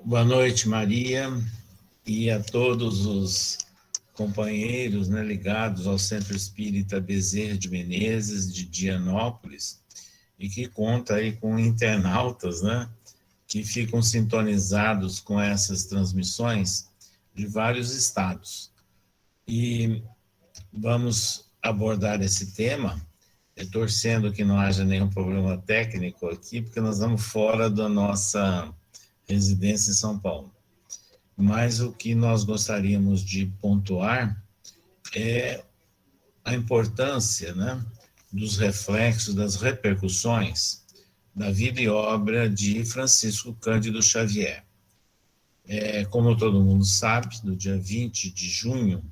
Boa noite, Maria, e a todos os companheiros, né, ligados ao Centro Espírita Bezerra de Menezes, de Dianópolis, e que conta aí com internautas, né, que ficam sintonizados com essas transmissões de vários estados. E vamos abordar esse tema, torcendo que não haja nenhum problema técnico aqui, porque nós estamos fora da nossa residência em São Paulo. Mas o que nós gostaríamos de pontuar é a importância, né, dos reflexos, das repercussões da vida e obra de Francisco Cândido Xavier. Como todo mundo sabe, no dia 20 de junho,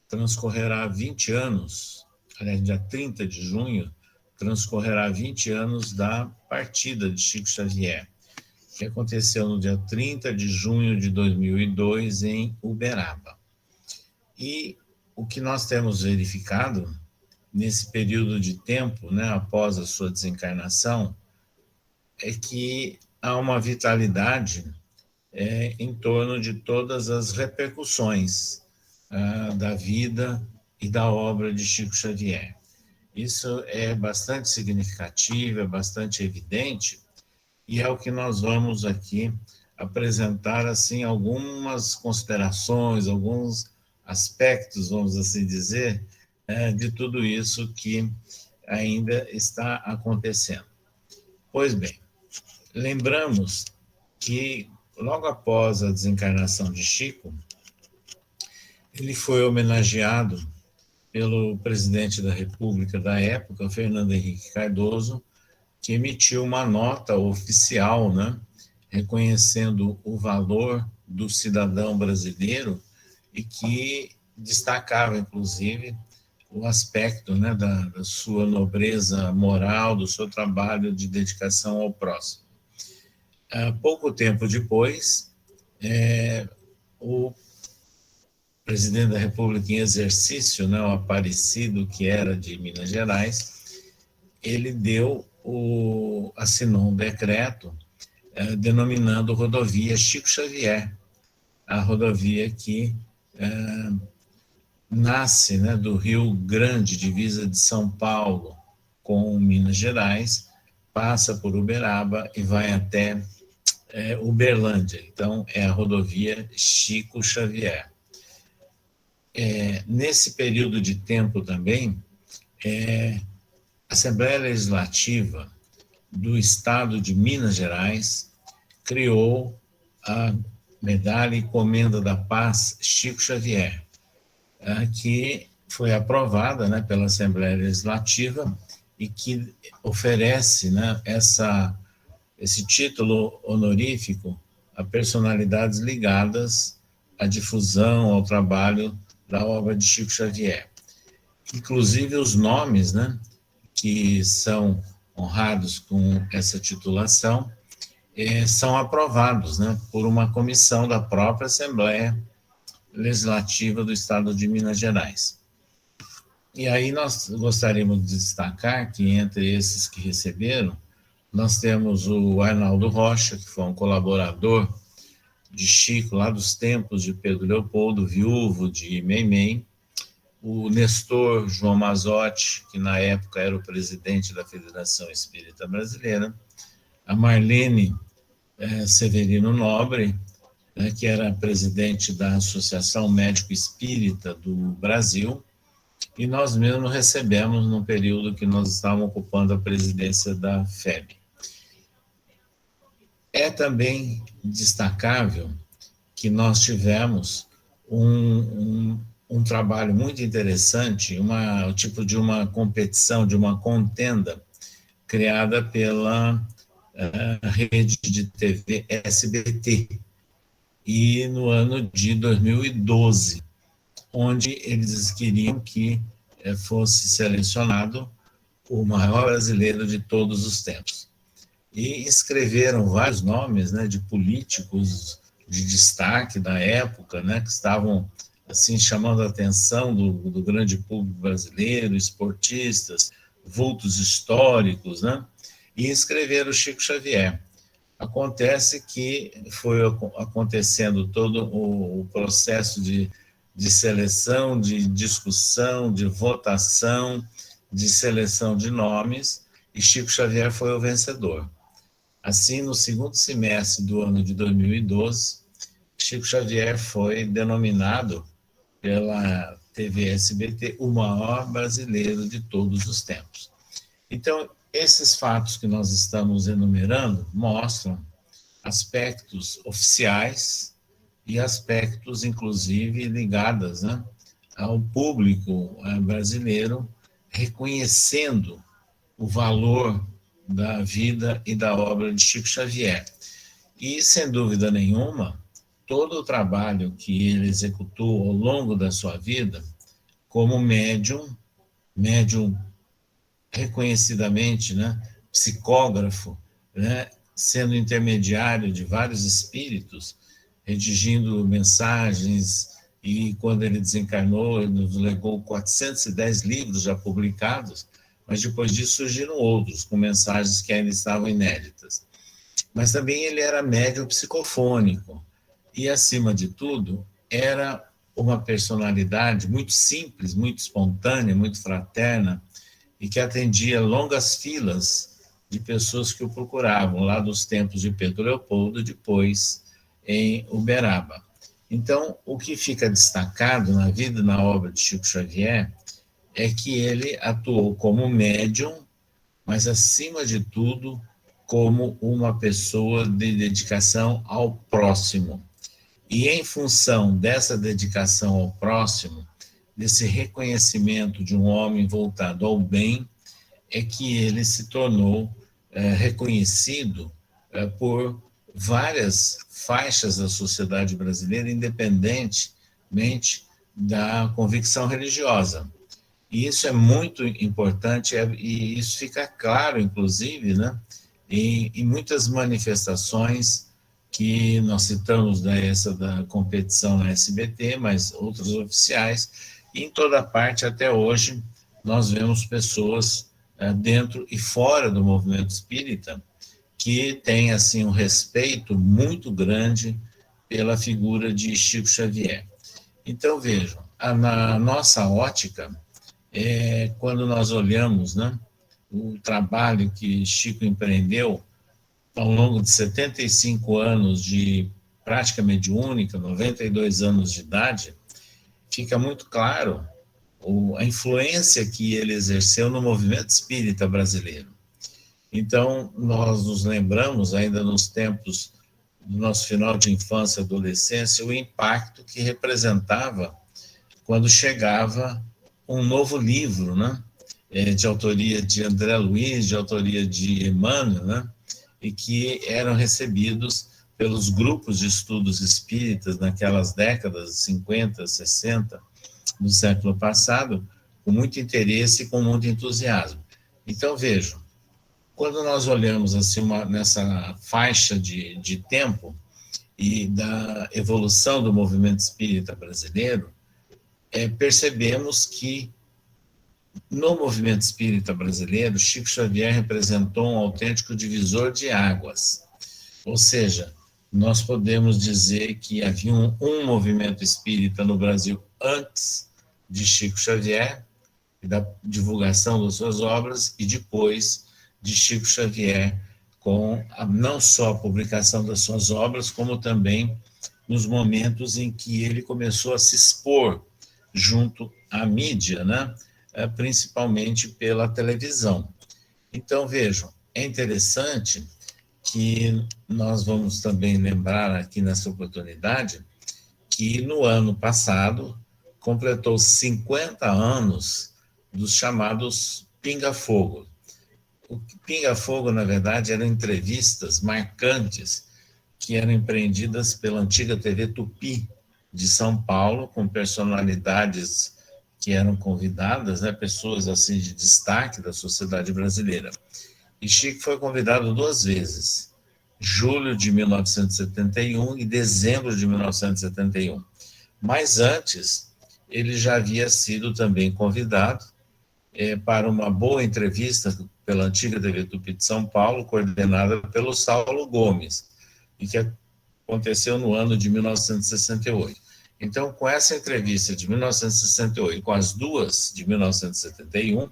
transcorrerá 20 anos, aliás, dia 30 de junho, transcorrerá 20 anos da partida de Chico Xavier, que aconteceu no dia 30 de junho de 2002 em Uberaba. E o que nós temos verificado nesse período de tempo, né, após a sua desencarnação, é que há uma vitalidade em torno de todas as repercussões da vida e da obra de Chico Xavier. Isso é bastante significativo, é bastante evidente, e é o que nós vamos aqui apresentar, assim, algumas considerações, alguns aspectos, vamos assim dizer, de tudo isso que ainda está acontecendo. Pois bem, lembramos que logo após a desencarnação de Chico, ele foi homenageado pelo presidente da República da época, Fernando Henrique Cardoso, que emitiu uma nota oficial, né, reconhecendo o valor do cidadão brasileiro e que destacava, inclusive, o aspecto, né, da sua nobreza moral, do seu trabalho de dedicação ao próximo. Pouco tempo depois, o presidente da República em exercício, né, o Aparecido, que era de Minas Gerais, ele assinou um decreto denominando rodovia Chico Xavier, a rodovia que nasce, né, do Rio Grande, divisa de São Paulo com Minas Gerais, passa por Uberaba e vai até Uberlândia. Então, é a rodovia Chico Xavier. Nesse período de tempo também, a Assembleia Legislativa do Estado de Minas Gerais criou a Medalha e Comenda da Paz Chico Xavier, que foi aprovada, né, pela Assembleia Legislativa e que oferece, né, esse título honorífico a personalidades ligadas à difusão, ao trabalho da obra de Chico Xavier. Inclusive os nomes, né, que são honrados com essa titulação são aprovados, né, por uma comissão da própria Assembleia Legislativa do Estado de Minas Gerais. E aí nós gostaríamos de destacar que entre esses que receberam, nós temos o Arnaldo Rocha, que foi um colaborador de Chico, lá dos tempos de Pedro Leopoldo, viúvo de Meimei, o Nestor João Mazotti, que na época era o presidente da Federação Espírita Brasileira, a Marlene Severino Nobre, né, que era presidente da Associação Médico Espírita do Brasil, e nós mesmos recebemos no período que nós estávamos ocupando a presidência da FEB. É também destacável que nós tivemos um trabalho muito interessante, o tipo de uma competição, de uma contenda criada pela rede de TV SBT, e no ano de 2012, onde eles queriam que fosse selecionado o maior brasileiro de todos os tempos. E escreveram vários nomes, né, de políticos de destaque da época, né, que estavam assim chamando a atenção do grande público brasileiro, esportistas, vultos históricos, né, e escreveram Chico Xavier. Acontece que foi acontecendo todo o processo de seleção, de discussão, de votação, de seleção de nomes, e Chico Xavier foi o vencedor. Assim, no segundo semestre do ano de 2012, Chico Xavier foi denominado pela TV SBT o maior brasileiro de todos os tempos. Então, esses fatos que nós estamos enumerando mostram aspectos oficiais e aspectos, inclusive, ligados, né, ao público brasileiro, reconhecendo o valor da vida e da obra de Chico Xavier. E, sem dúvida nenhuma, todo o trabalho que ele executou ao longo da sua vida, como médium reconhecidamente, né, psicógrafo, né, sendo intermediário de vários espíritos, redigindo mensagens, e quando ele desencarnou, ele nos legou 410 livros já publicados, mas depois disso surgiram outros, com mensagens que ainda estavam inéditas. Mas também ele era médium psicofônico, e, acima de tudo, era uma personalidade muito simples, muito espontânea, muito fraterna, e que atendia longas filas de pessoas que o procuravam, lá dos tempos de Pedro Leopoldo, depois em Uberaba. Então, o que fica destacado na vida e na obra de Chico Xavier é que ele atuou como médium, mas, acima de tudo, como uma pessoa de dedicação ao próximo. E, em função dessa dedicação ao próximo, desse reconhecimento de um homem voltado ao bem, é que ele se tornou reconhecido por várias faixas da sociedade brasileira, independentemente da convicção religiosa. E isso é muito importante, e isso fica claro, inclusive, né, em muitas manifestações que nós citamos, né, essa da competição na SBT, mas outros oficiais, e em toda parte até hoje nós vemos pessoas dentro e fora do movimento espírita que têm assim um respeito muito grande pela figura de Chico Xavier. Então vejam, na nossa ótica, quando nós olhamos, né, o trabalho que Chico empreendeu ao longo de 75 anos de prática mediúnica, 92 anos de idade, fica muito claro a influência que ele exerceu no movimento espírita brasileiro. Então, nós nos lembramos, ainda nos tempos do nosso final de infância e adolescência, o impacto que representava quando chegava um novo livro, né, de autoria de André Luiz, de autoria de Emmanuel, né, e que eram recebidos pelos grupos de estudos espíritas naquelas décadas 50, 60 do século passado, com muito interesse e com muito entusiasmo. Então, vejam, quando nós olhamos assim nessa faixa de tempo e da evolução do movimento espírita brasileiro, percebemos que no movimento espírita brasileiro, Chico Xavier representou um autêntico divisor de águas. Ou seja, nós podemos dizer que havia um movimento espírita no Brasil antes de Chico Xavier, e da divulgação das suas obras, e depois de Chico Xavier, com não só a publicação das suas obras, como também nos momentos em que ele começou a se expor junto à mídia, né? Principalmente pela televisão. Então, vejam, é interessante que nós vamos também lembrar aqui nessa oportunidade que no ano passado completou 50 anos dos chamados Pinga-Fogo. O Pinga-Fogo, na verdade, eram entrevistas marcantes que eram empreendidas pela antiga TV Tupi de São Paulo, com personalidades que eram convidadas, né, pessoas assim de destaque da sociedade brasileira. E Chico foi convidado 2 vezes, julho de 1971 e dezembro de 1971. Mas antes, ele já havia sido também convidado para uma boa entrevista pela antiga TV Tupi de São Paulo, coordenada pelo Saulo Gomes, e que aconteceu no ano de 1968. Então, com essa entrevista de 1968 e com as duas de 1971,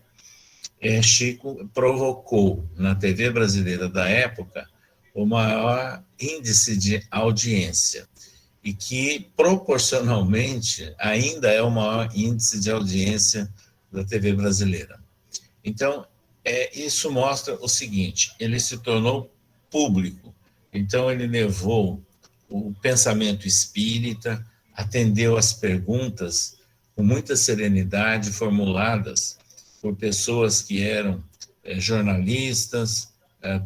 Chico provocou na TV brasileira da época o maior índice de audiência e que, proporcionalmente, ainda é o maior índice de audiência da TV brasileira. Então, isso mostra o seguinte: ele se tornou público, então ele levou o pensamento espírita, atendeu às perguntas com muita serenidade formuladas por pessoas que eram jornalistas,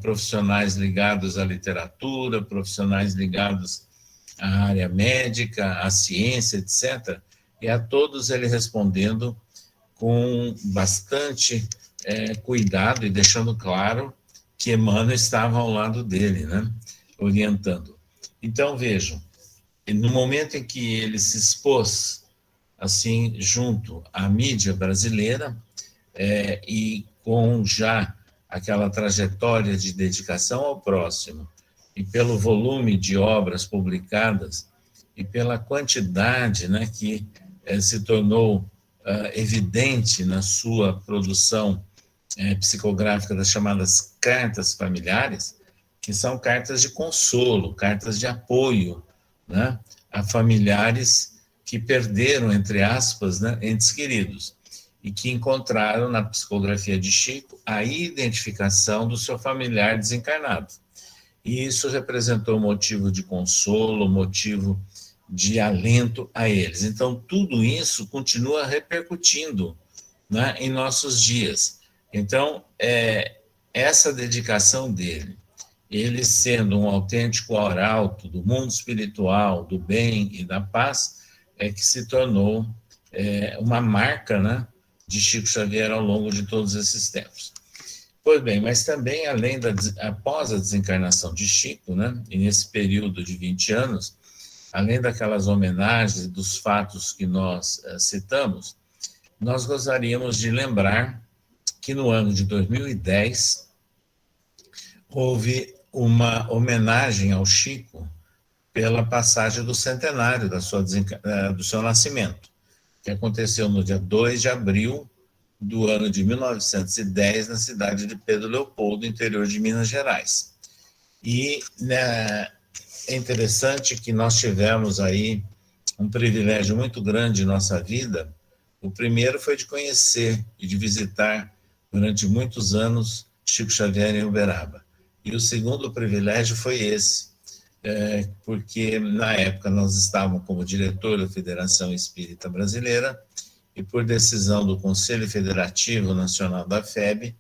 profissionais ligados à literatura, profissionais ligados à área médica, à ciência, etc. E a todos ele respondendo com bastante cuidado e deixando claro que Emmanuel estava ao lado dele, né, orientando. Então, vejam, no momento em que ele se expôs assim junto à mídia brasileira, e com já aquela trajetória de dedicação ao próximo, e pelo volume de obras publicadas, e pela quantidade, né, que se tornou evidente na sua produção psicográfica das chamadas cartas familiares, que são cartas de consolo, cartas de apoio, né, a familiares que perderam, entre aspas, né, entes queridos, e que encontraram na psicografia de Chico a identificação do seu familiar desencarnado. E isso representou motivo de consolo, motivo de alento a eles. Então, tudo isso continua repercutindo, né, em nossos dias. Então, essa dedicação dele, ele sendo um autêntico arauto do mundo espiritual, do bem e da paz, é que se tornou uma marca, né, de Chico Xavier ao longo de todos esses tempos. Pois bem, mas também após a desencarnação de Chico, né, e nesse período de 20 anos, além daquelas homenagens dos fatos que nós citamos, nós gostaríamos de lembrar que no ano de 2010 houve uma homenagem ao Chico pela passagem do centenário do seu nascimento, que aconteceu no dia 2 de abril do ano de 1910, na cidade de Pedro Leopoldo, interior de Minas Gerais. E né, é interessante que nós tivemos aí um privilégio muito grande em nossa vida. O primeiro foi de conhecer e de visitar durante muitos anos Chico Xavier em Uberaba. E o segundo privilégio foi esse, porque na época nós estávamos como diretor da Federação Espírita Brasileira e por decisão do Conselho Federativo Nacional da FEB,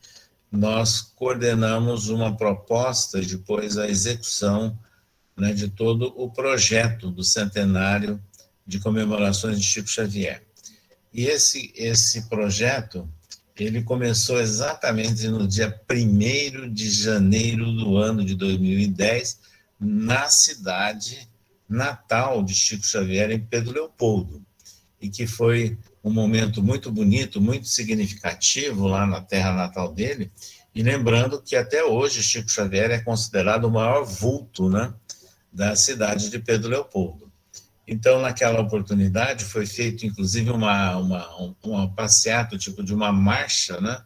nós coordenamos uma proposta e depois a execução, né, de todo o projeto do centenário de comemorações de Chico Xavier. E esse projeto, ele começou exatamente no dia 1º de janeiro do ano de 2010, na cidade natal de Chico Xavier, em Pedro Leopoldo, e que foi um momento muito bonito, muito significativo lá na terra natal dele, e lembrando que até hoje Chico Xavier é considerado o maior vulto, né, da cidade de Pedro Leopoldo. Então, naquela oportunidade, foi feito, inclusive, uma passeata, tipo de uma marcha, né,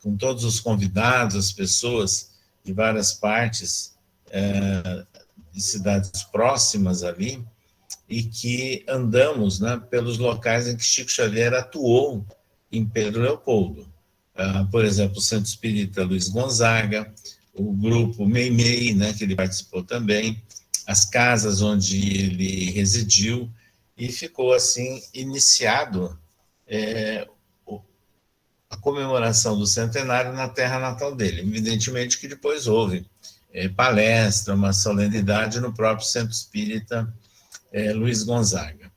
com todos os convidados, as pessoas de várias partes de cidades próximas ali, e que andamos, né, pelos locais em que Chico Xavier atuou em Pedro Leopoldo. Por exemplo, o Centro Espírita Luiz Gonzaga, o grupo Meimei, né, que ele participou também, as casas onde ele residiu, e ficou assim iniciado a comemoração do centenário na terra natal dele. Evidentemente que depois houve palestra, uma solenidade no próprio Centro Espírita Luiz Gonzaga.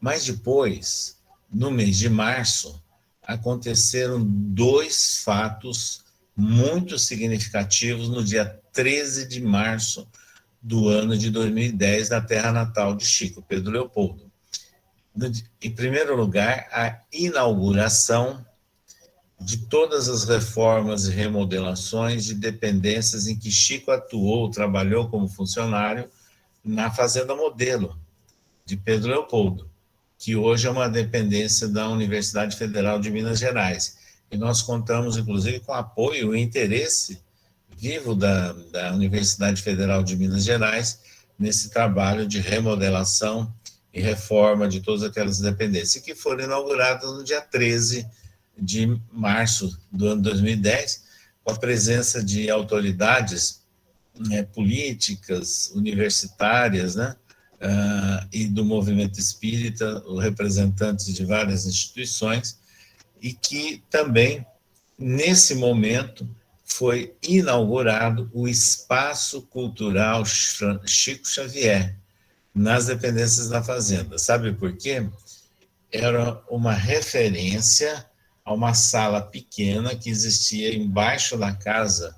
Mas depois, no mês de março, aconteceram 2 fatos muito significativos no dia 13 de março do ano de 2010, na terra natal de Chico, Pedro Leopoldo. Em primeiro lugar, a inauguração de todas as reformas e remodelações de dependências em que Chico atuou, trabalhou como funcionário na Fazenda Modelo, de Pedro Leopoldo, que hoje é uma dependência da Universidade Federal de Minas Gerais. E nós contamos, inclusive, com apoio e interesse vivo da Universidade Federal de Minas Gerais nesse trabalho de remodelação e reforma de todas aquelas dependências, que foram inauguradas no dia 13 de março do ano 2010, com a presença de autoridades políticas, universitárias, né, e do movimento espírita, representantes de várias instituições, e que também, nesse momento, foi inaugurado o Espaço Cultural Chico Xavier, nas dependências da Fazenda. Sabe por quê? Era uma referência a uma sala pequena que existia embaixo da casa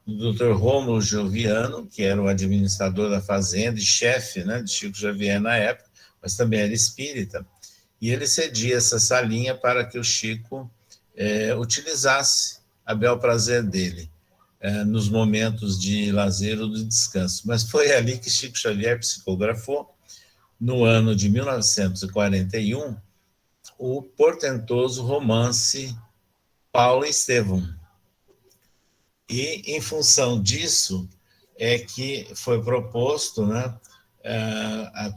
do Dr. Rômulo Gioviano, que era o administrador da fazenda e chefe, né, de Chico Xavier na época, mas também era espírita, e ele cedia essa salinha para que o Chico utilizasse a bel prazer dele, nos momentos de lazer ou de descanso. Mas foi ali que Chico Xavier psicografou, no ano de 1941, o portentoso romance Paulo e Estevão. E, em função disso, é que foi proposto, né,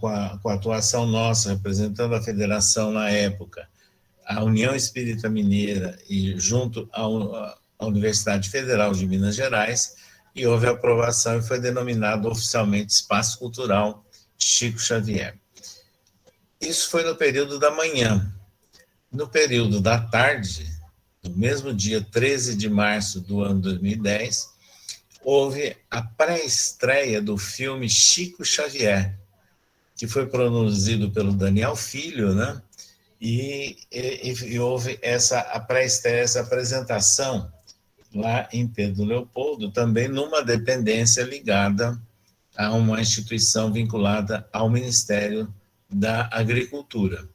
com a atuação nossa, representando a federação na época, a União Espírita Mineira e junto à Universidade Federal de Minas Gerais, e houve aprovação e foi denominado oficialmente Espaço Cultural Chico Xavier. Isso foi no período da manhã. No período da tarde, no mesmo dia 13 de março do ano 2010, houve a pré-estreia do filme Chico Xavier, que foi produzido pelo Daniel Filho, né? E houve a pré-estreia, essa apresentação lá em Pedro Leopoldo, também numa dependência ligada a uma instituição vinculada ao Ministério da Agricultura.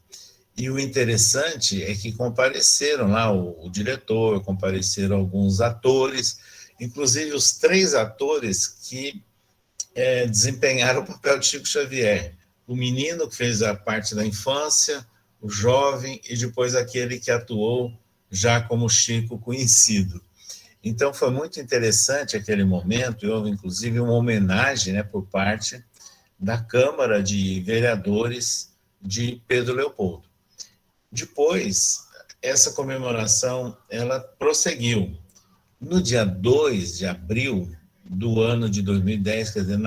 E o interessante é que compareceram lá o diretor, compareceram alguns atores, inclusive os 3 atores que desempenharam o papel de Chico Xavier. O menino que fez a parte da infância, o jovem e depois aquele que atuou já como Chico conhecido. Então foi muito interessante aquele momento, e houve inclusive uma homenagem, né, por parte da Câmara de Vereadores de Pedro Leopoldo. Depois, essa comemoração, ela prosseguiu. No dia 2 de abril do ano de 2010, quer dizer,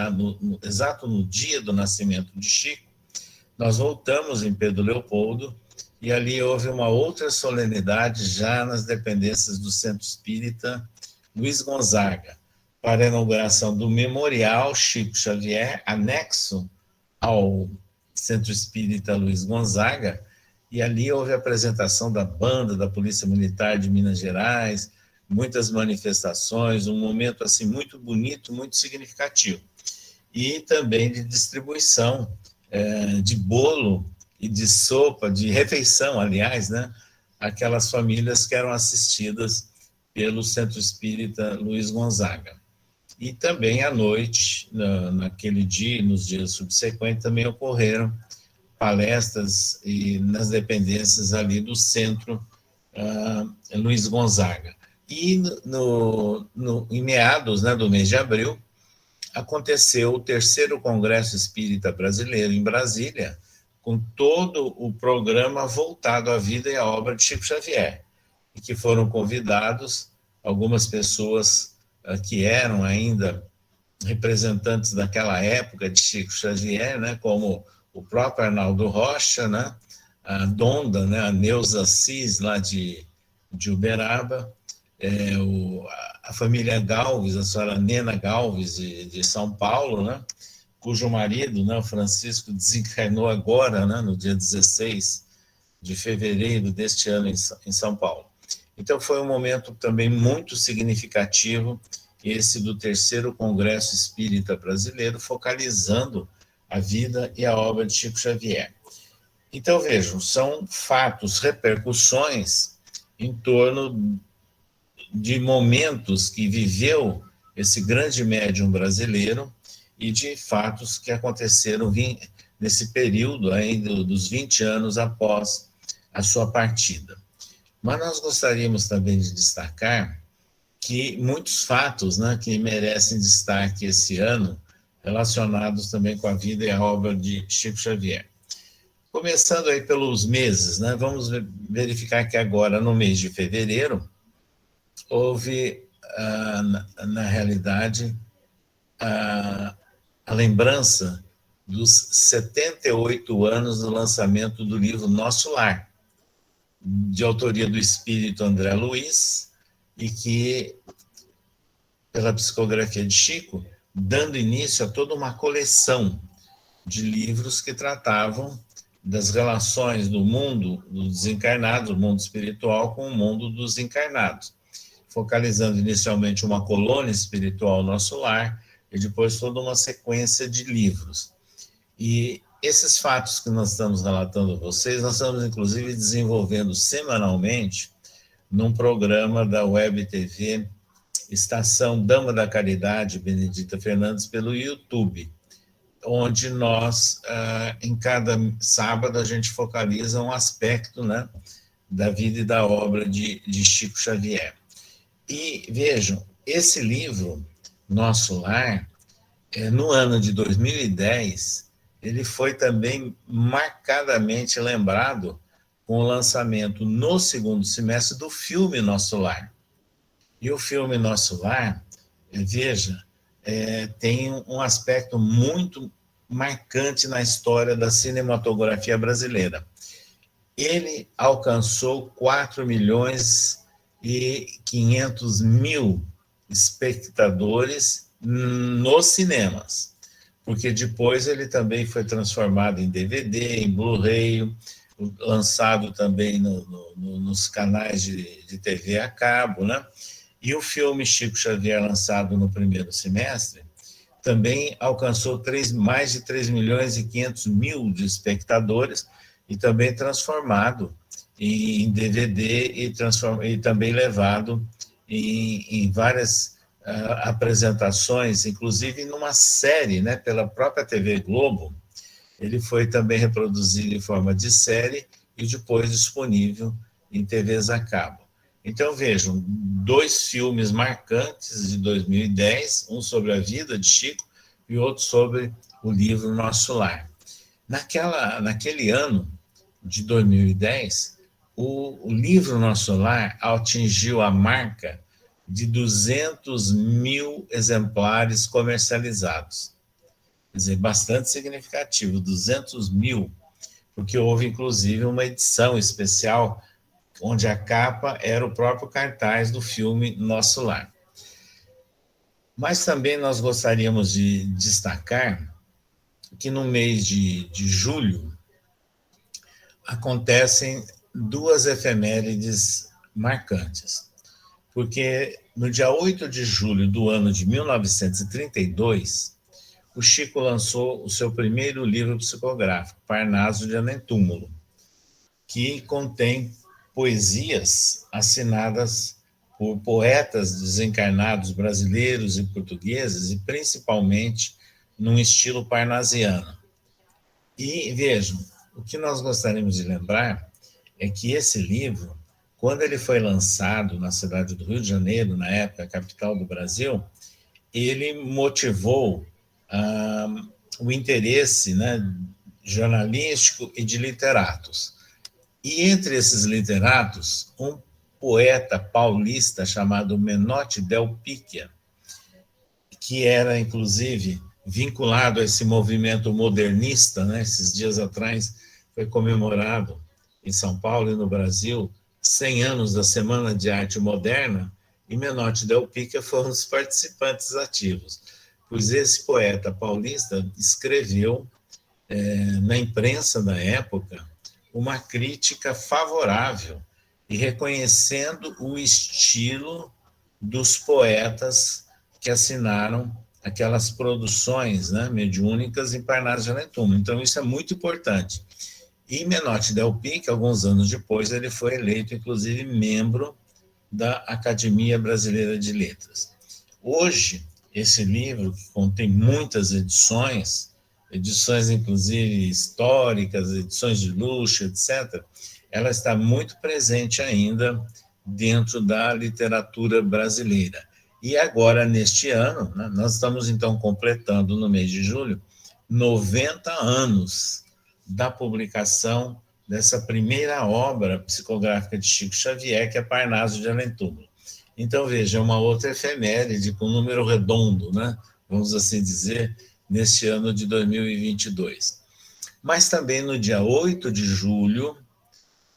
exato no dia do nascimento de Chico, nós voltamos em Pedro Leopoldo e ali houve uma outra solenidade já nas dependências do Centro Espírita Luiz Gonzaga, para a inauguração do Memorial Chico Xavier, anexo ao Centro Espírita Luiz Gonzaga, e ali houve a apresentação da banda da Polícia Militar de Minas Gerais, muitas manifestações, um momento assim muito bonito, muito significativo. E também de distribuição de bolo e de sopa, de refeição, aliás, né, aquelas famílias que eram assistidas pelo Centro Espírita Luiz Gonzaga. E também à noite, naquele dia e nos dias subsequentes, também ocorreram palestras e nas dependências ali do Centro Luiz Gonzaga. E em meados, né, do mês de abril, aconteceu o 3º Congresso Espírita Brasileiro em Brasília, com todo o programa voltado à vida e à obra de Chico Xavier, e que foram convidados algumas pessoas que eram ainda representantes daquela época de Chico Xavier, né, como o próprio Arnaldo Rocha, né, a Donda, né, a Neuza Assis, lá de Uberaba, a família Galves, a senhora Nena Galves, de São Paulo, né, cujo marido, né, o Francisco, desencarnou agora, né, no dia 16 de fevereiro deste ano em São Paulo. Então foi um momento também muito significativo, esse do 3º Congresso Espírita Brasileiro, focalizando a vida e a obra de Chico Xavier. Então, vejam, são fatos, repercussões em torno de momentos que viveu esse grande médium brasileiro e de fatos que aconteceram nesse período ainda dos 20 anos após a sua partida. Mas nós gostaríamos também de destacar que muitos fatos, né, que merecem destaque esse ano, relacionados também com a vida e a obra de Chico Xavier. Começando aí pelos meses, né, vamos verificar que agora, no mês de fevereiro, houve, na realidade, a lembrança dos 78 anos do lançamento do livro Nosso Lar, de autoria do espírito André Luiz, e que, pela psicografia de Chico, dando início a toda uma coleção de livros que tratavam das relações do mundo dos desencarnados, do mundo espiritual, com o mundo dos encarnados, focalizando inicialmente uma colônia espiritual Nosso Lar, e depois toda uma sequência de livros. E esses fatos que nós estamos relatando a vocês, nós estamos inclusive desenvolvendo semanalmente num programa da Web TV Estação Dama da Caridade, Benedita Fernandes, pelo YouTube, onde nós, em cada sábado, a gente focaliza um aspecto, né, da vida e da obra de Chico Xavier. E vejam, esse livro, Nosso Lar, no ano de 2010, ele foi também marcadamente lembrado com o lançamento no segundo semestre do filme Nosso Lar. E o filme Nosso Lar, veja, tem um aspecto muito marcante na história da cinematografia brasileira. Ele alcançou 4.500.000 espectadores nos cinemas, porque depois ele também foi transformado em DVD, em Blu-ray, lançado também nos canais de TV a cabo, né? E o filme Chico Xavier, lançado no primeiro semestre, também alcançou mais de 3.500.000 de espectadores, e também transformado em DVD e também levado em várias apresentações, inclusive numa série, né, pela própria TV Globo. Ele foi também reproduzido em forma de série e depois disponível em TVs a cabo. Então, vejam, 2 filmes marcantes de 2010, um sobre a vida de Chico e outro sobre o livro Nosso Lar. Naquele ano de 2010, o livro Nosso Lar atingiu a marca de 200.000 exemplares comercializados. Quer dizer, bastante significativo, 200.000, porque houve inclusive uma edição especial onde a capa era o próprio cartaz do filme Nosso Lar. Mas também nós gostaríamos de destacar que no mês de julho acontecem 2 efemérides marcantes, porque no dia 8 de julho do ano de 1932, o Chico lançou o seu primeiro livro psicográfico, Parnaso de Além-Túmulo, que contém poesias assinadas por poetas desencarnados brasileiros e portugueses, e principalmente num estilo parnasiano. E vejam, o que nós gostaríamos de lembrar é que esse livro, quando ele foi lançado na cidade do Rio de Janeiro, na época, capital do Brasil, ele motivou o interesse, né, jornalístico e de literatos. E entre esses literatos, um poeta paulista chamado Menotti Del Picchia, que era, inclusive, vinculado a esse movimento modernista, né? Esses dias atrás foi comemorado em São Paulo e no Brasil 100 anos da Semana de Arte Moderna, e Menotti Del Picchia foi um dos participantes ativos, pois esse poeta paulista escreveu na imprensa da época uma crítica favorável e reconhecendo o estilo dos poetas que assinaram aquelas produções, né, mediúnicas em Parnaso de Além-Túmulo. Então, isso é muito importante. E Menotti Del Pique, alguns anos depois, ele foi eleito, inclusive, membro da Academia Brasileira de Letras. Hoje, esse livro, que contém muitas edições, edições inclusive históricas, edições de luxo, etc., ela está muito presente ainda dentro da literatura brasileira. E agora, neste ano, né, nós estamos então completando, no mês de julho, 90 anos da publicação dessa primeira obra psicográfica de Chico Xavier, que é Parnaso de Além Túmulo. Então, veja, é uma outra efeméride com um número redondo, né? Vamos assim dizer, neste ano de 2022. Mas também no dia 8 de julho,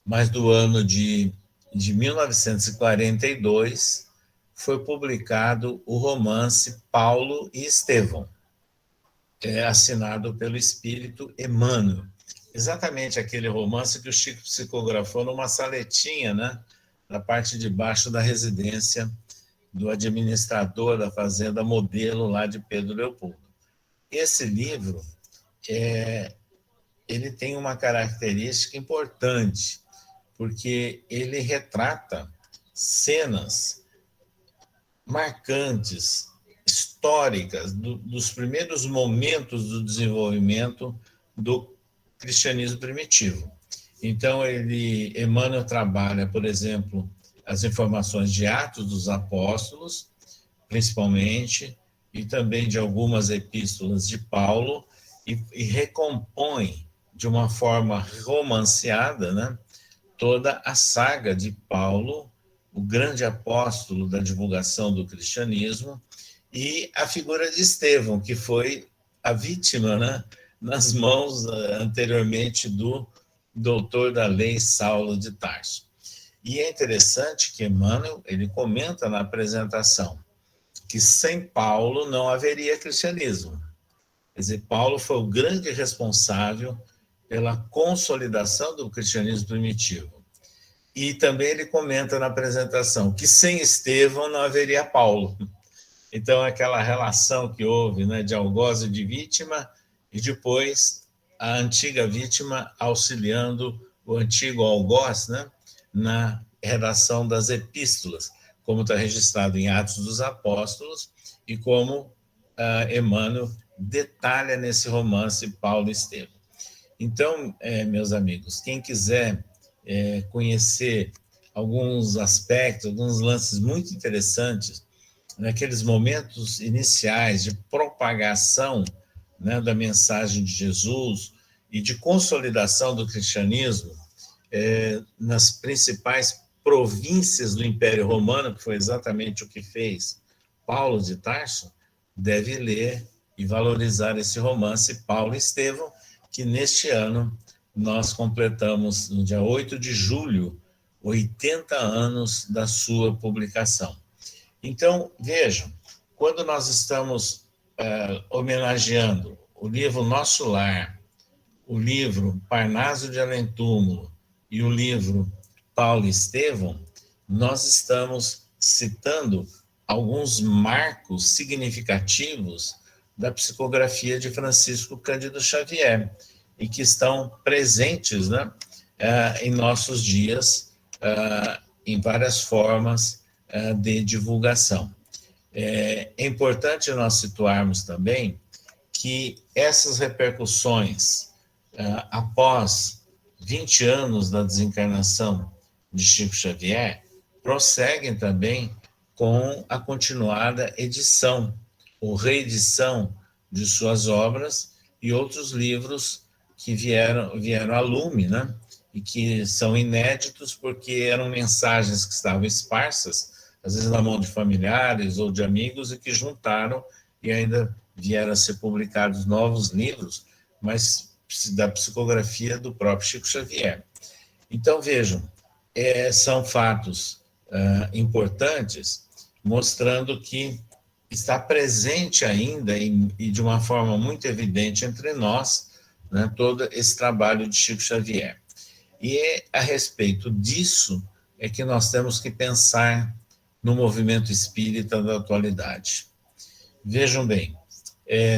mas do ano de 1942, foi publicado o romance Paulo e Estevão, assinado pelo espírito Emmanuel. Exatamente aquele romance que o Chico psicografou numa saletinha, né, na parte de baixo da residência do administrador da fazenda Modelo, lá de Pedro Leopoldo. Esse livro, ele tem uma característica importante, porque ele retrata cenas marcantes, históricas, dos primeiros momentos do desenvolvimento do cristianismo primitivo. Então, Emmanuel trabalha, por exemplo, as informações de Atos dos Apóstolos, principalmente, e também de algumas epístolas de Paulo, e recompõe de uma forma romanceada, né, toda a saga de Paulo, o grande apóstolo da divulgação do cristianismo, e a figura de Estevão, que foi a vítima, né, nas mãos anteriormente do doutor da lei Saulo de Tarso. E é interessante que Emmanuel, ele comenta na apresentação que sem Paulo não haveria cristianismo. Quer dizer, Paulo foi o grande responsável pela consolidação do cristianismo primitivo. E também ele comenta na apresentação que sem Estevão não haveria Paulo. Então, aquela relação que houve, né, de algoz e de vítima, e depois a antiga vítima auxiliando o antigo algoz, né, na redação das epístolas, como está registrado em Atos dos Apóstolos e como Emmanuel detalha nesse romance Paulo e Estevão. Então, meus amigos, quem quiser conhecer alguns aspectos, alguns lances muito interessantes, naqueles momentos iniciais de propagação, né, da mensagem de Jesus e de consolidação do cristianismo nas principais províncias do Império Romano, que foi exatamente o que fez Paulo de Tarso, deve ler e valorizar esse romance Paulo e Estevão, que neste ano nós completamos, no dia 8 de julho, 80 anos da sua publicação. Então, vejam, quando nós estamos homenageando o livro Nosso Lar, o livro Parnaso de Além Túmulo e o livro Paulo e Estevão, nós estamos citando alguns marcos significativos da psicografia de Francisco Cândido Xavier e que estão presentes, né, em nossos dias, em várias formas de divulgação. É importante nós situarmos também que essas repercussões, após 20 anos da desencarnação de Chico Xavier, prosseguem também com a continuada edição ou reedição de suas obras e outros livros que vieram a lume, né? E que são inéditos porque eram mensagens que estavam esparsas, às vezes na mão de familiares ou de amigos, e que juntaram e ainda vieram a ser publicados novos livros, mas da psicografia do próprio Chico Xavier. Então, vejam, são fatos importantes, mostrando que está presente ainda e de uma forma muito evidente entre nós, né, todo esse trabalho de Chico Xavier. E a respeito disso é que nós temos que pensar no movimento espírita da atualidade. Vejam bem,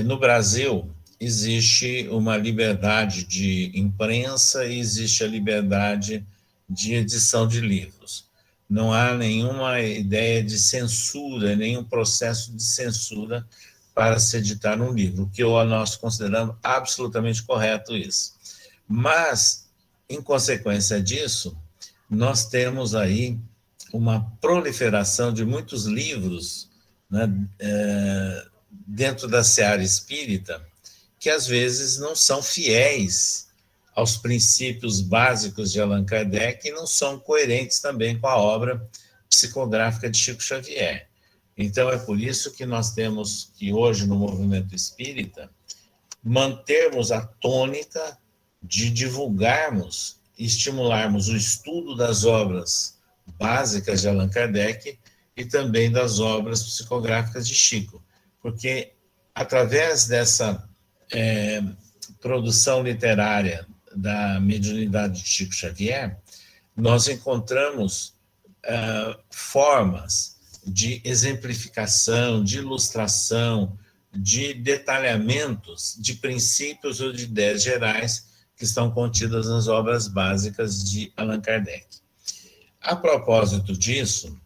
no Brasil, existe uma liberdade de imprensa e existe a liberdade de edição de livros. Não há nenhuma ideia de censura, nenhum processo de censura para se editar um livro, o que nós consideramos absolutamente correto isso. Mas, em consequência disso, nós temos aí uma proliferação de muitos livros, né, dentro da seara espírita, que às vezes não são fiéis aos princípios básicos de Allan Kardec e não são coerentes também com a obra psicográfica de Chico Xavier. Então, é por isso que nós temos que, hoje, no movimento espírita, mantermos a tônica de divulgarmos e estimularmos o estudo das obras básicas de Allan Kardec e também das obras psicográficas de Chico, porque através dessa produção literária da mediunidade de Chico Xavier, nós encontramos formas de exemplificação, de ilustração, de detalhamentos de princípios ou de ideias gerais que estão contidas nas obras básicas de Allan Kardec. A propósito disso,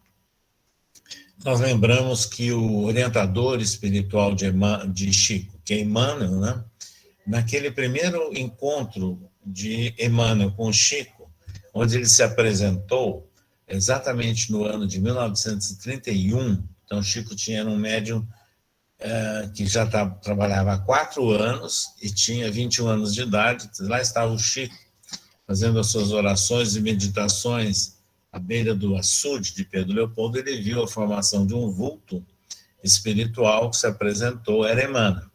nós lembramos que o orientador espiritual de Chico, que é Emmanuel, né? Naquele primeiro encontro de Emmanuel com Chico, onde ele se apresentou exatamente no ano de 1931, então Chico tinha um médium que já trabalhava há 4 anos e tinha 21 anos de idade. Lá estava o Chico fazendo as suas orações e meditações à beira do açude de Pedro Leopoldo. Ele viu a formação de um vulto espiritual que se apresentou, era Emmanuel.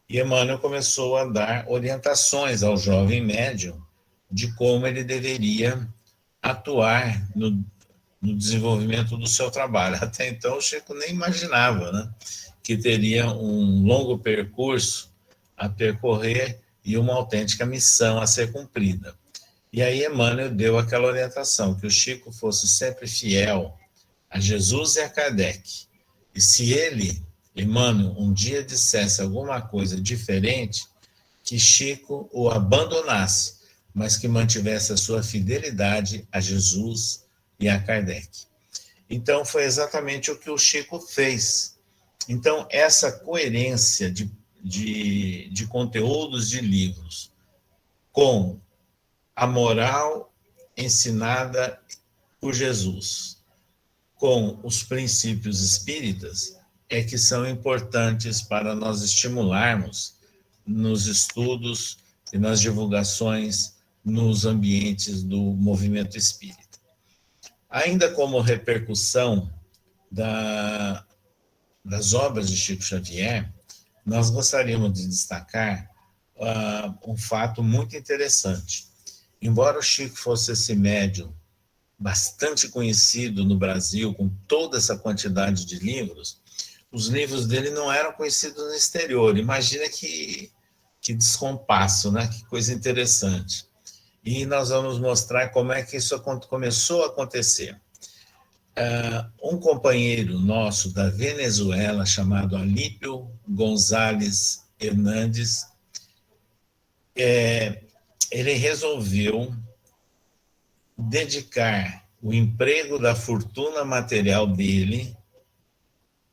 E Emmanuel começou a dar orientações ao jovem médium de como ele deveria atuar no desenvolvimento do seu trabalho. Até então, o Chico nem imaginava, né, que teria um longo percurso a percorrer e uma autêntica missão a ser cumprida. E aí Emmanuel deu aquela orientação, que o Chico fosse sempre fiel a Jesus e a Kardec. E se ele, Emmanuel, um dia dissesse alguma coisa diferente, que Chico o abandonasse, mas que mantivesse a sua fidelidade a Jesus e a Kardec. Então, foi exatamente o que o Chico fez. Então, essa coerência de conteúdos de livros com a moral ensinada por Jesus, com os princípios espíritas, é que são importantes para nós estimularmos nos estudos e nas divulgações nos ambientes do movimento espírita. Ainda como repercussão das obras de Chico Xavier, nós gostaríamos de destacar um fato muito interessante. Embora o Chico fosse esse médium bastante conhecido no Brasil, com toda essa quantidade de livros, os livros dele não eram conhecidos no exterior. Imagina que descompasso, né? Que coisa interessante. E nós vamos mostrar como é que isso começou a acontecer. Um companheiro nosso da Venezuela, chamado Alípio González Hernandes, ele resolveu dedicar o emprego da fortuna material dele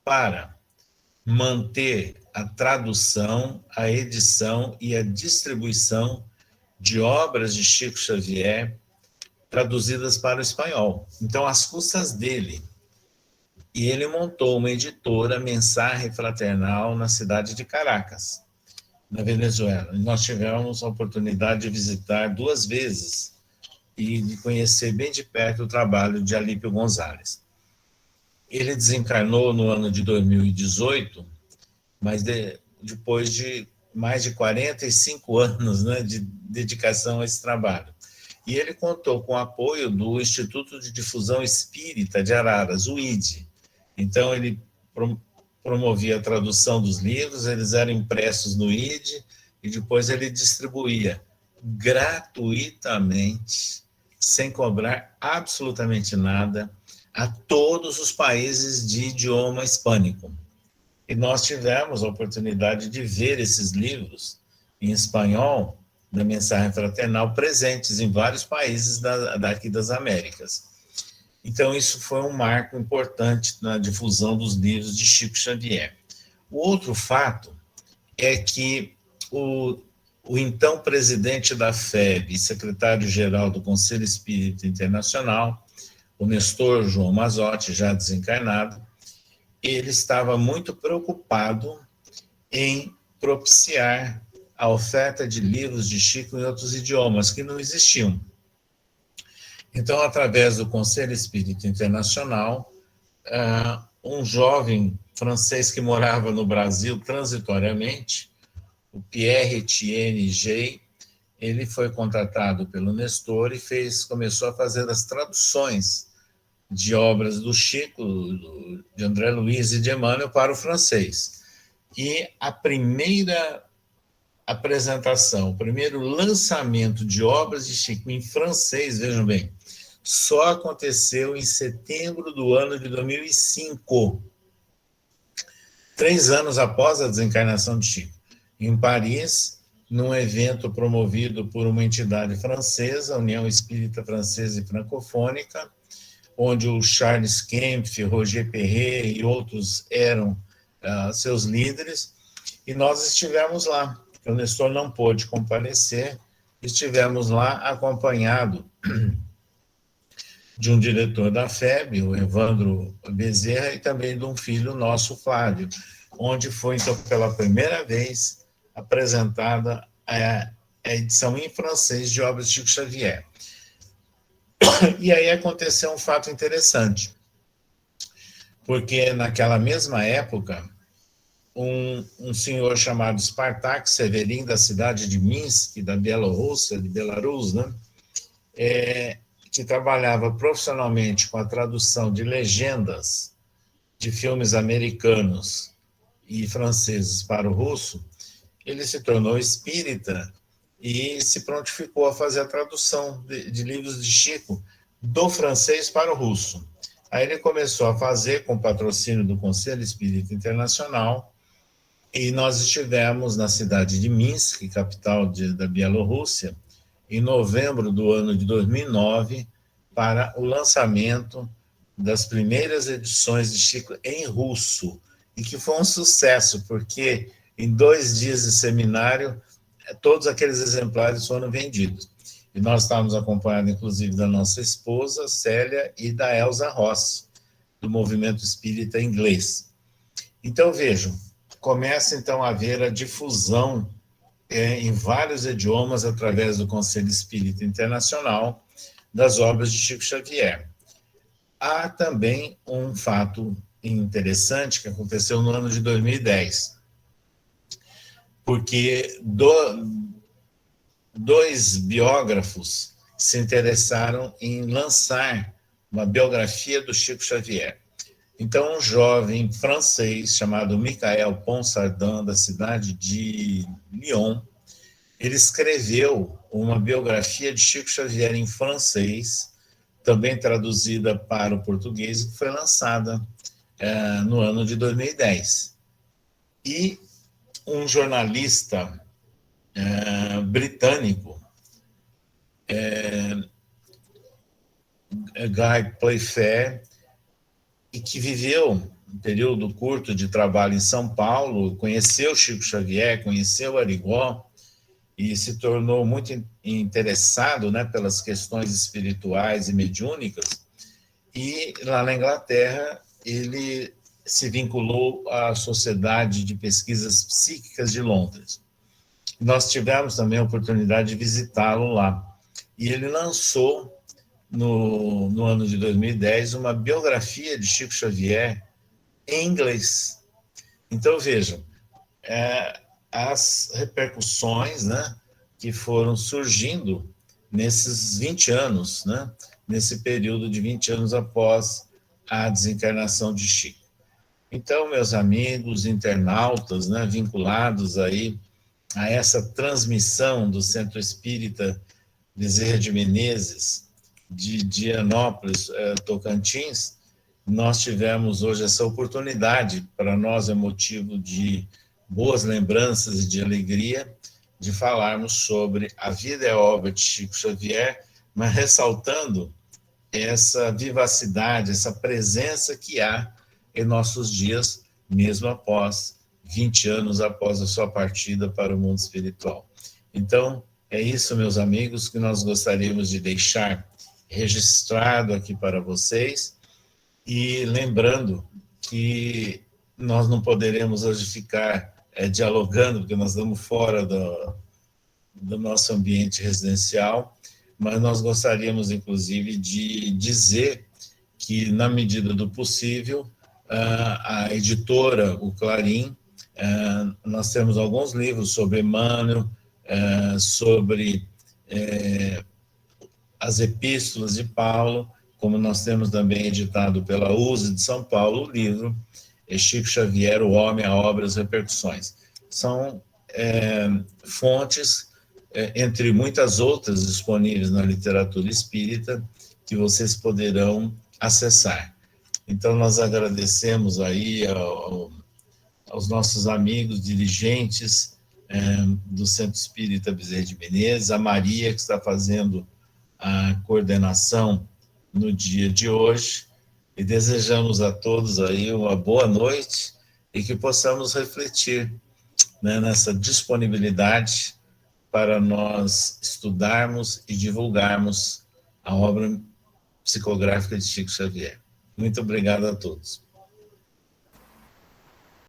para manter a tradução, a edição e a distribuição de obras de Chico Xavier traduzidas para o espanhol. Então, às custas dele. E ele montou uma editora, Mensaje Fraternal, na cidade de Caracas, na Venezuela. E nós tivemos a oportunidade de visitar 2 vezes e de conhecer bem de perto o trabalho de Alípio González. Ele desencarnou no ano de 2018, mas depois de mais de 45 anos, né, de dedicação a esse trabalho. E ele contou com o apoio do Instituto de Difusão Espírita de Araras, o IDE. Então, ele promovia a tradução dos livros, eles eram impressos no IDE, e depois ele distribuía gratuitamente, sem cobrar absolutamente nada, a todos os países de idioma hispânico. E nós tivemos a oportunidade de ver esses livros em espanhol da mensagem fraternal presentes em vários países daqui das Américas. Então, isso foi um marco importante na difusão dos livros de Chico Xavier. O outro fato é que o então presidente da FEB e secretário-geral do Conselho Espírita Internacional, o Nestor João Mazzotti, já desencarnado, ele estava muito preocupado em propiciar a oferta de livros de Chico em outros idiomas que não existiam. Então, através do Conselho Espírita Internacional, um jovem francês que morava no Brasil transitoriamente, o Pierre Etienne Gey, ele foi contratado pelo Nestor e começou a fazer as traduções de obras do Chico, de André Luiz e de Emmanuel para o francês. E a primeira apresentação, o primeiro lançamento de obras de Chico em francês, vejam bem, só aconteceu em setembro do ano de 2005, 3 anos após a desencarnação de Chico, em Paris, num evento promovido por uma entidade francesa, a União Espírita Francesa e Francofônica, onde o Charles Kempf, Roger Perret e outros eram seus líderes, e nós estivemos lá. O Nestor não pôde comparecer, estivemos lá acompanhado de um diretor da FEB, o Evandro Bezerra, e também de um filho nosso, Flávio, onde foi, então, pela primeira vez apresentada a edição em francês de obras de Chico Xavier. E aí aconteceu um fato interessante, porque naquela mesma época, um senhor chamado Spartak Severin, da cidade de Minsk, da Bielorrússia, de Belarus, né, que trabalhava profissionalmente com a tradução de legendas de filmes americanos e franceses para o russo, ele se tornou espírita e se prontificou a fazer a tradução de livros de Chico do francês para o russo. Aí ele começou a fazer com patrocínio do Conselho Espírita Internacional, e nós estivemos na cidade de Minsk, capital da Bielorrússia, em novembro do ano de 2009, para o lançamento das primeiras edições de Chico em russo, e que foi um sucesso, porque em 2 dias de seminário, todos aqueles exemplares foram vendidos. E nós estávamos acompanhados, inclusive, da nossa esposa, Célia, e da Elza Rossi, do Movimento Espírita Inglês. Então, vejam, começa, então, a haver a difusão em vários idiomas, através do Conselho Espírita Internacional, das obras de Chico Xavier. Há também um fato interessante que aconteceu no ano de 2010, porque 2 biógrafos se interessaram em lançar uma biografia do Chico Xavier. Então, um jovem francês chamado Michael Ponsardin, da cidade de Lyon, ele escreveu uma biografia de Chico Xavier em francês, também traduzida para o português, que foi lançada no ano de 2010. E um jornalista britânico, Guy Playfair, e que viveu um período curto de trabalho em São Paulo, conheceu Chico Xavier, conheceu Arigó, e se tornou muito interessado, né, pelas questões espirituais e mediúnicas, e lá na Inglaterra ele se vinculou à Sociedade de Pesquisas Psíquicas de Londres. Nós tivemos também a oportunidade de visitá-lo lá, e ele lançou, no ano de 2010, uma biografia de Chico Xavier em inglês. Então, vejam, as repercussões, né, que foram surgindo nesses 20 anos, né, nesse período de 20 anos após a desencarnação de Chico. Então, meus amigos internautas, né, vinculados aí a essa transmissão do Centro Espírita Bezerra de Menezes, de Dianópolis, Tocantins, nós tivemos hoje essa oportunidade, para nós é motivo de boas lembranças e de alegria, de falarmos sobre a vida e a obra de Chico Xavier, mas ressaltando essa vivacidade, essa presença que há em nossos dias, mesmo após 20 anos após a sua partida para o mundo espiritual. Então, é isso, meus amigos, que nós gostaríamos de deixar registrado aqui para vocês, e lembrando que nós não poderemos hoje ficar dialogando, porque nós estamos fora do nosso ambiente residencial, mas nós gostaríamos, inclusive, de dizer que, na medida do possível, a editora, o Clarim, nós temos alguns livros sobre Emmanuel, sobre as epístolas de Paulo, como nós temos também editado pela USE de São Paulo, o livro Chico Xavier, o Homem, a Obra e as Repercussões. São fontes, entre muitas outras disponíveis na literatura espírita, que vocês poderão acessar. Então, nós agradecemos aí aos nossos amigos dirigentes do Centro Espírita Bezerra de Menezes, a Maria, que está fazendo a coordenação no dia de hoje, e desejamos a todos aí uma boa noite e que possamos refletir, né, nessa disponibilidade para nós estudarmos e divulgarmos a obra psicográfica de Chico Xavier. Muito obrigado a todos.